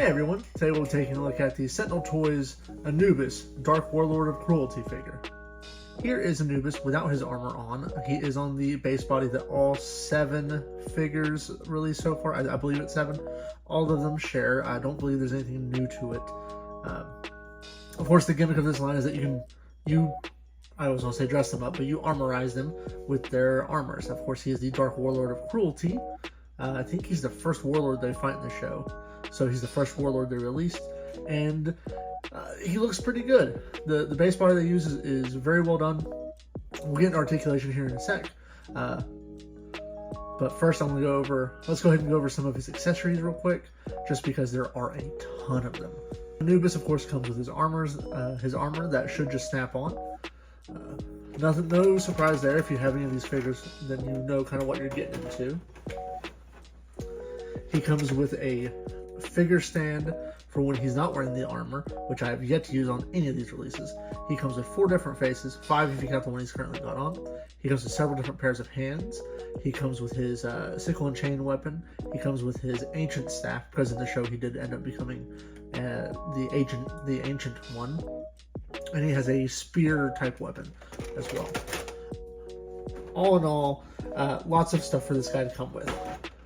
Hey everyone, today we're taking a look at the Sentinel Toys Anubis, Dark Warlord of Cruelty figure. Here is Anubis without his armor on. He is on the base body that all 7 figures released so far. I believe it's 7. All of them share. I don't believe there's anything new to it. Of course, the gimmick of this line is that I always want to say dress them up, but you armorize them with their armors. Of course, he is the Dark Warlord of Cruelty. I think he's the first Warlord they fight in the show. So he's the first Warlord they released, and he looks pretty good. The base body they use is very well done. We'll get into articulation here in a sec. But first let's go ahead and go over some of his accessories real quick, just because there are a ton of them. Anubis, of course, comes with his armor that should just snap on. No surprise there. If you have any of these figures, then you know kind of what you're getting into. He comes with a figure stand for when he's not wearing the armor, which I have yet to use on any of these releases. He comes with 4 different faces, 5 if you count the one he's currently got on. He comes with several different pairs of hands. He comes with his sickle and chain weapon. He comes with his ancient staff, because in the show he did end up becoming the ancient one. And he has a spear type weapon as well. All in all, lots of stuff for this guy to come with,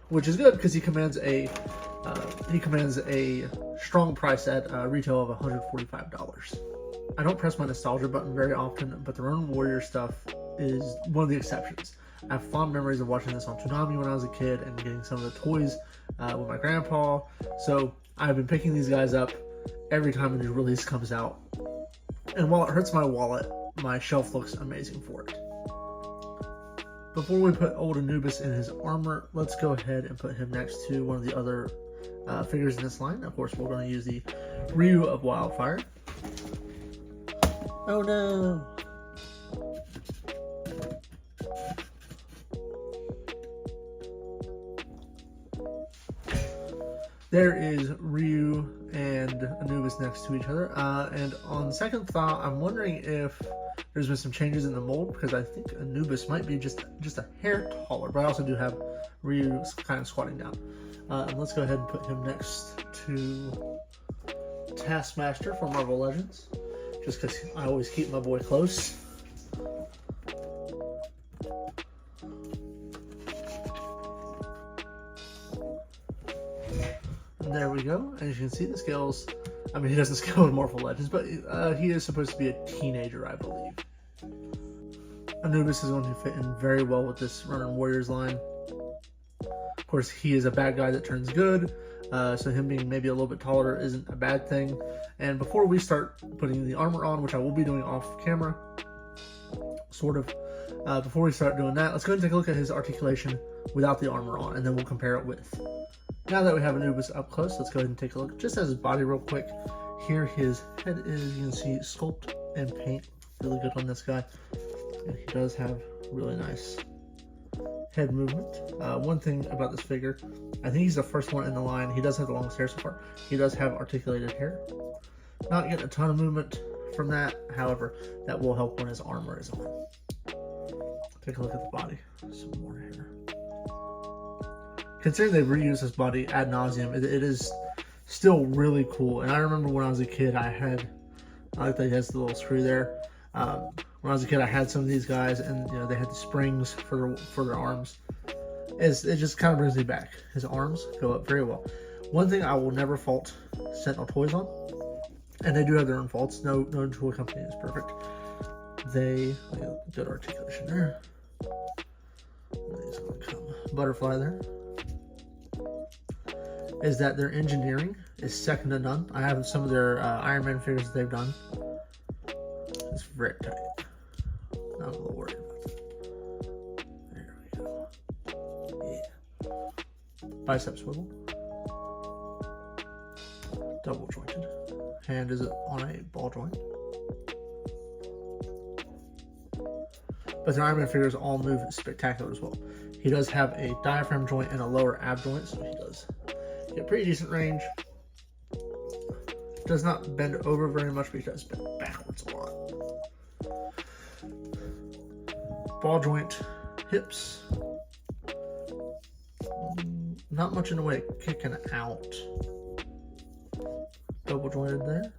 which is good because he commands a strong price at retail of $145. I don't press my nostalgia button very often, but the Ronin Warrior stuff is one of the exceptions. I have fond memories of watching this on Toonami when I was a kid and getting some of the toys with my grandpa. So I've been picking these guys up every time a new release comes out. And while it hurts my wallet, my shelf looks amazing for it. Before we put old Anubis in his armor, let's go ahead and put him next to one of the other figures in this line. Of course, we're going to use the Ryu of Wildfire. Oh no! There is Ryu and Anubis next to each other. And on second thought, I'm wondering if there's been some changes in the mold, because I think Anubis might be just a hair taller, but I also do have Ryu kind of squatting down. And let's go ahead and put him next to Taskmaster from Marvel Legends, just because I always keep my boy close. And there we go. As you can see, the scales, I mean, he doesn't scale with Marvel Legends, but he is supposed to be a teenager, I believe. Anubis is going to fit in very well with this Ronin Warriors line. Of course, he is a bad guy that turns good, so him being maybe a little bit taller isn't a bad thing. And before we start putting the armor on, which I will be doing off camera, sort of, before we start doing that, let's go ahead and take a look at his articulation without the armor on, and then we'll compare it with. Now that we have Anubis up close, let's go ahead and take a look just at his body real quick. Here his head is, you can see, sculpt and paint really good on this guy. And he does have really nice head movement. One thing about this figure, I think he's the first one in the line. He does have the longest hair so far. He does have articulated hair. Not getting a ton of movement from that, however, that will help when his armor is on. Take a look at the body. Some more hair. Considering they've reused his body ad nauseum, it is still really cool. And I remember when I was a kid, I like that he has the little screw there. When I was a kid, I had some of these guys, and you know, they had the springs for their arms. It just kind of brings me back. His arms go up very well. One thing I will never fault Sentinel Toys on, and they do have their own faults. No toy company is perfect. Good articulation there. He's gonna come butterfly there. Is that their engineering is second to none. I have some of their Iron Man figures that they've done. It's very tight. I'm a little worried about that. There we go. Yeah. Bicep swivel. Double jointed. Hand is on a ball joint. But the Iron Man figures all move spectacular as well. He does have a diaphragm joint and a lower ab joint, so he does get pretty decent range. Does not bend over very much, but he does bend backwards a lot. Ball joint hips. Not much in the way of kicking out. double jointed there.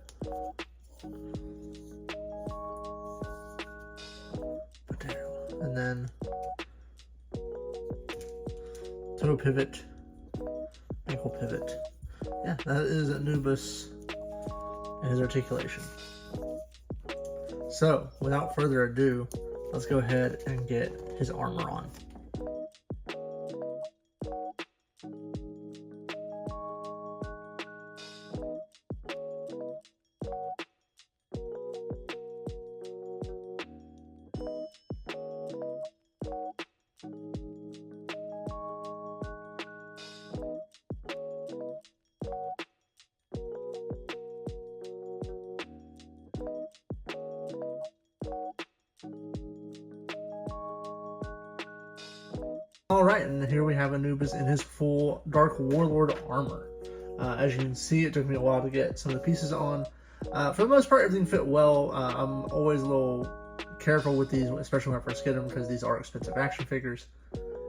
Potato. And then toe pivot, ankle pivot. Yeah, that is Anubis and his articulation. So, without further ado, let's go ahead and get his armor on. Alright, and here we have Anubis in his full Dark Warlord armor. As you can see, it took me a while to get some of the pieces on. For the most part, everything fit well. I'm always a little careful with these, especially when I first get them, because these are expensive action figures.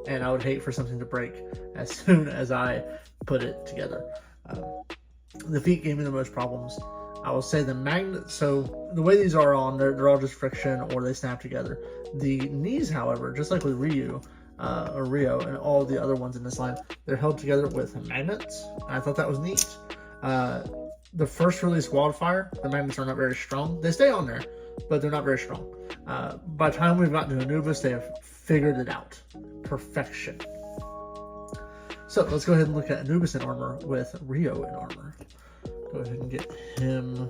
And I would hate for something to break as soon as I put it together. The feet gave me the most problems. I will say the magnet, so the way these are on, they're all just friction or they snap together. The knees, however, just like with Ryu, or Rio and all the other ones in this line, they're held together with magnets. I thought that was neat. The first release Wildfire, the magnets are not very strong. They stay on there, but they're not very strong. By the time we've gotten to Anubis, they have figured it out. Perfection. So let's go ahead and look at Anubis in armor with Rio in armor. Go ahead and get him.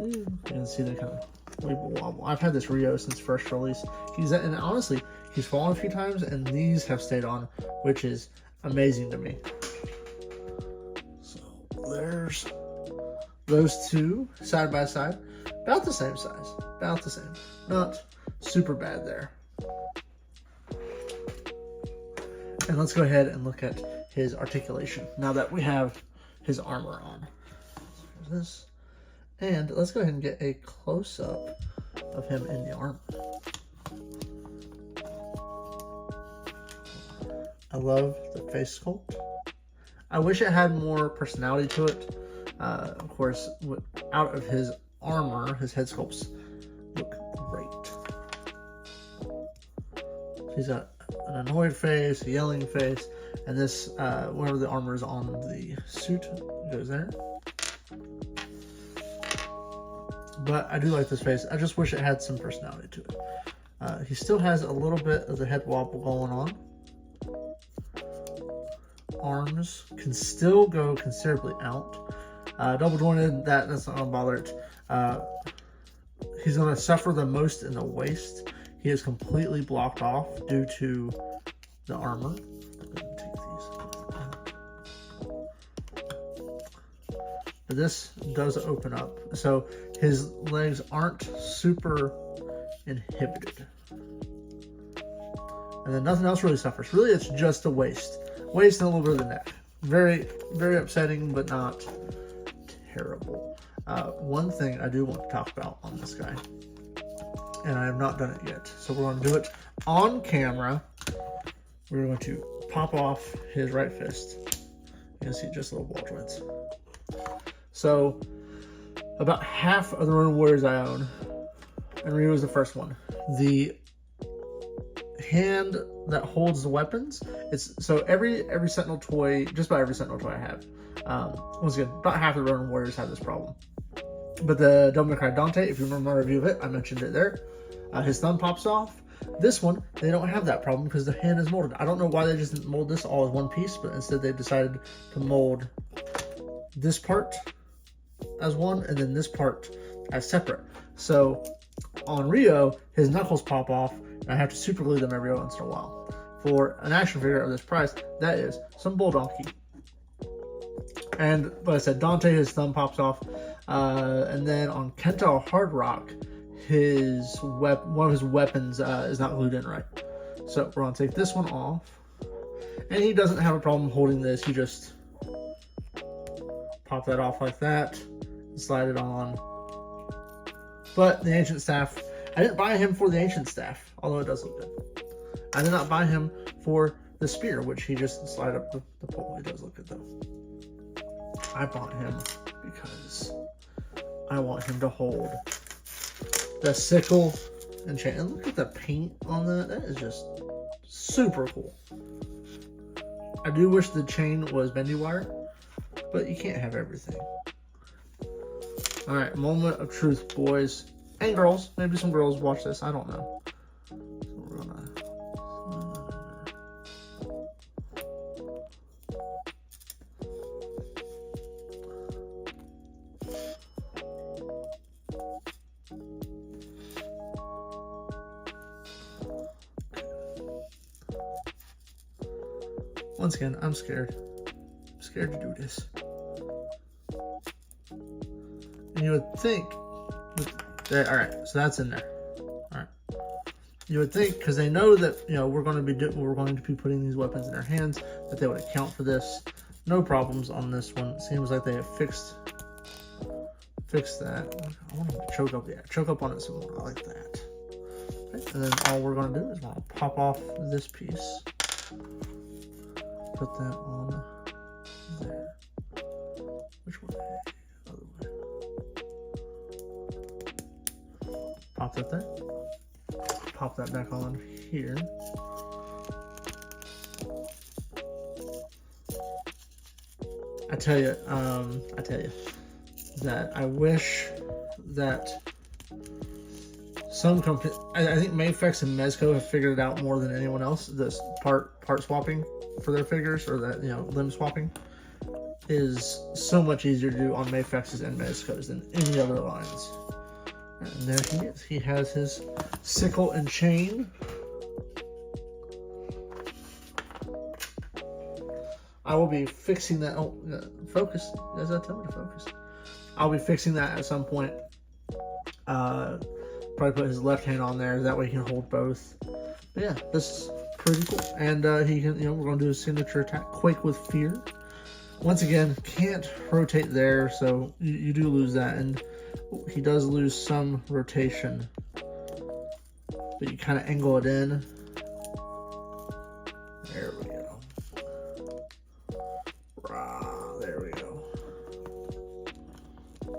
You can see that kind of wobble. I've had this Rio since first release. And honestly, he's fallen a few times, and these have stayed on, which is amazing to me. So there's those two side by side, about the same size, about the same. Not super bad there. And let's go ahead and look at his articulation now that we have his armor on. So here's this. And let's go ahead and get a close-up of him in the armor. I love the face sculpt. I wish it had more personality to it. Of course, out of his armor, his head sculpts look great. He's got an annoyed face, a yelling face, and this, whenever the armor is on the suit, goes there. But I do like this face. I just wish it had some personality to it. He still has a little bit of the head wobble going on. Arms can still go considerably out. Double jointed, that's not gonna bother it. He's gonna suffer the most in the waist. He is completely blocked off due to the armor. Take these. But this does open up, so his legs aren't super inhibited. And then nothing else really suffers. Really, it's just the waist. Waist and a little bit of the neck. Very, very upsetting, but not terrible. One thing I do want to talk about on this guy, and I have not done it yet, so we're going to do it on camera. We're going to pop off his right fist. You can see just little ball joints. So, about half of the Ronin warriors I own, and Ryu is the first one. The hand that holds the weapons, it's so every Sentinel toy, just about every Sentinel toy I have, once again, about half of the Ronin warriors have this problem. But the Devil May Cry Dante, if you remember my review of it, I mentioned it there. His thumb pops off. This one, they don't have that problem because the hand is molded. I don't know why they just didn't mold this all as one piece, but instead they decided to mold this part as one and then this part as separate. So on Rio, his knuckles pop off, and I have to super glue them every once in a while. For an action figure of this price, that is some bull donkey. And like I said, Dante, his thumb pops off. And then on Kenta Hard Rock, one of his weapons is not glued in right. So we're gonna take this one off. And he doesn't have a problem holding this. He just pop that off like that, and slide it on. But the Ancient Staff, I didn't buy him for the Ancient Staff, although it does look good. I did not buy him for the spear, which he just slide up the pole. It does look good though. I bought him because I want him to hold the sickle and chain. And look at the paint on that. That is just super cool. I do wish the chain was bendy wire, but you can't have everything. All right, moment of truth, boys and girls. Maybe some girls watch this. I don't know. So we're gonna. Once again, I'm scared. I'm scared to do this. And you would think, all right, so that's in there. All right. You would think, because they know that we're going to be putting these weapons in their hands, that they would account for this. No problems on this one. It seems like they have fixed that. I want them to choke up. Yeah, choke up on it some more. I like that. Okay. And then all we're going to do is we'll pop off this piece. Put that on there. Which way? Other way. Pop that there. Pop that back on here. I tell you that I wish that some company, I think Mafex and Mezco have figured it out more than anyone else. This part swapping for their figures, or that limb swapping, is so much easier to do on Mafex's and Mezco's than any other lines. And there he is. He has his sickle and chain. I will be fixing that. Oh, focus. You guys gotta tell me to focus. I'll be fixing that at some point. Probably put his left hand on there. That way he can hold both. But yeah, this is pretty cool. And he can, we're going to do a signature attack, Quake with Fear. Once again, can't rotate there, so you do lose that. And he does lose some rotation. But you kind of angle it in. There we go. Rah, there we go.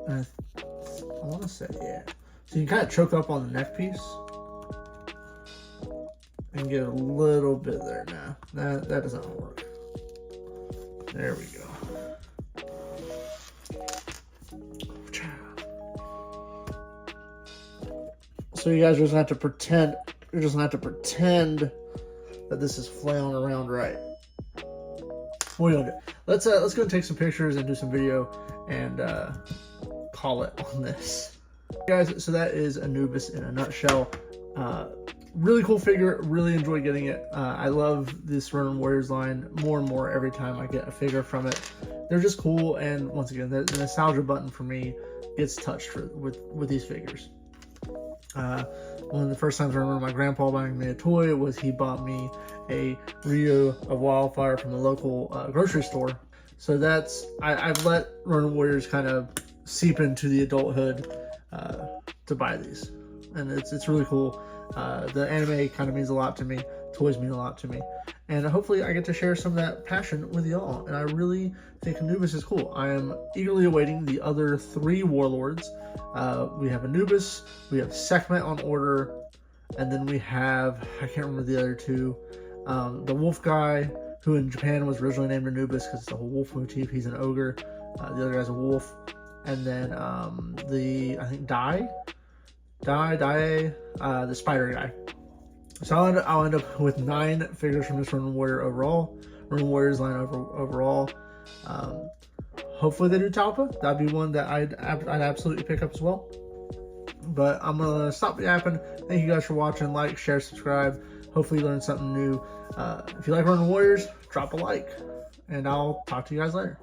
And I want to say, yeah. So you can kind of choke up on the neck piece. And get a little bit there now. That doesn't work. There we go. So you guys are just gonna have to pretend. You're just gonna have to pretend that this is flailing around right. What are you gonna do? Let's go and take some pictures and do some video and call it on this. Guys, so that is Anubis in a nutshell. Really cool figure, really enjoy getting it. I love this Ronin Warriors line more and more every time I get a figure from it. They're just cool, and once again, the nostalgia button for me gets touched with these figures. One of the first times I remember my grandpa buying me a toy was he bought me a Rio of Wildfire from the local grocery store. So I've let Ronin Warriors kind of seep into the adulthood to buy these, and it's really cool. The anime kind of means a lot to me. Toys mean a lot to me. And hopefully I get to share some of that passion with y'all. And I really think Anubis is cool. I am eagerly awaiting the other 3 Warlords. We have Anubis, we have Sekhmet on order, and then we have, I can't remember the other 2, the wolf guy, who in Japan was originally named Anubis because it's a whole wolf motif. He's an ogre. The other guy's a wolf. And then I think Dai, the spider guy. So I'll end up with 9 figures from this Ronin Warriors line overall. Hopefully they do Talpa. That'd be one that I'd absolutely pick up as well. But I'm gonna stop yapping. Thank you guys for watching. Like, share, subscribe. Hopefully you learned something new. If you like Ronin Warriors, drop a like, and I'll talk to you guys later.